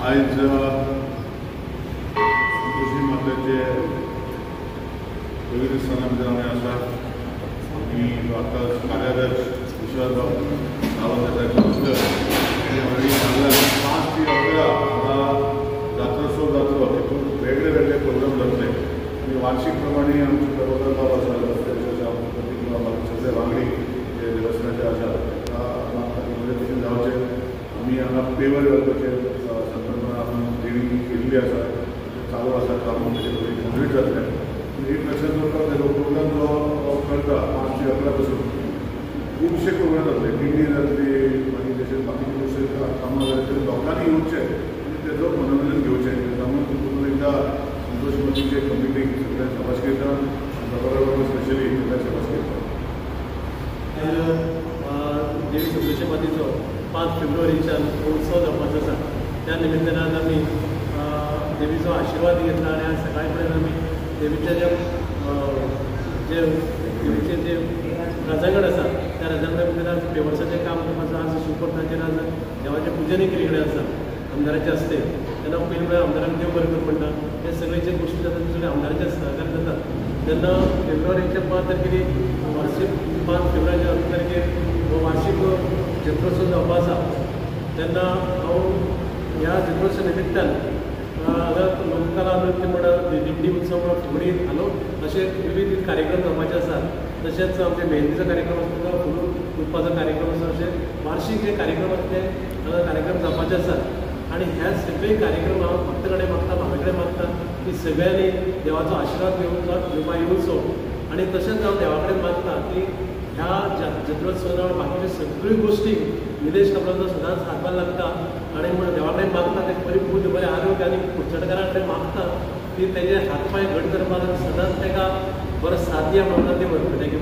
आज संतोषी मातेचे पवित्र स्थानामध्ये आम्ही आसा मी आता कार्याध्यक्ष विश्वासराव सावंत साहेब आणि सांगला 5 ते 11 आता जात्रोत्सव जातलो तितून वेगळे वेगळे प्रोग्राम जातले आणि वार्षिकप्रमाणे आमचे प्रबोधन बाब आसा सगळे वांगडी जे देवस्थानाचे आसा तशें जावचें आमी हांगा पेवर घालपाचे संकल्पना आपण देणी केल्ली आसा चालू आसा काम कंप्लीट जातलें एक लक्षात दवरपाक जाय प्रोग्राम जो करता 5 ते 11 पासून खुबशे प्रोग्राम जातले दिंडी जातली मागीर तशेंच बाकीचे दुसरे कामां जातले लोकांनी येवचें आनी तेजो मनोरंजन घेवचें तातूंत तितून एकदां संतोष मातीचे कमिटीक सगळ्या सभासदांक बरोबर स्पेशली सगळ्या सभासदांक देवी संतोषी मातीचो 5 फेब्रुवारीच्यान उत्सव जावपाचो आसा त्या निमित्तान आज आमी देवीचो आशिर्वाद घेतला आनी आज सकाळी पर्यंत आमी देवीचे जे देवीचे जे राजांगण आसा त्या राजांगणा भितर आज पेवर्साचें काम करपाचो आज शुभपर्ताचेर आज देवाचें पुजन केले कडेन आसा आमदाराचे हस्ते तेन्ना पयलीं म्हळ्यार आमदाराक देव बरें कर म्हणटा हे सगळे जे गोश्टी जातात ते सगळे आमदाराचे सहकार जातात तेन्ना फेब्रुवारीच्या 5 तारखेर वार्षिक 5 फेब्रुवारीच्या तारखेर हो वार्षिक जत्रोत्सव जावपा आसा तेन्ना हांव ह्या जत्रोत्सव निमित्तान हांगा लोककला नृत्य म्हणा दिंडी उत्सव म्हणा फुगडी हालो असे विविध कार्यक्रम जावपाचे आसात तशेंच आमचे मेहंदीचो कार्यक्रम आसता फुल उदपाचो कार्यक्रम आसा अशे वार्षिक जे कार्यक्रम आसा ते हांगा कार्यक्रम जावपाचे आसात आनी ह्या सगळे कार्यक्रम हांव भक्त कडेन मागता म्हाजे कडेन मागता की सगळ्यांनी देवाचो आशिर्वाद घेवपा येवचो आनी तशेंच हांव देवा कडेन मागता की ह्या जत्रोत्सवान बाकीच्यो सगळ्यो गोश्टी निलेश कामराचो सदांच हातभार लागता आनी म्हण देवा कडेन मागता ते बरी बुद्ध बरें आरोग्य आनी कुडचडकारां कडेन मागता की तेजे हातपाय घट करपाक सदांच ताका बरो साथ दिया म्हणून देव थँक्यू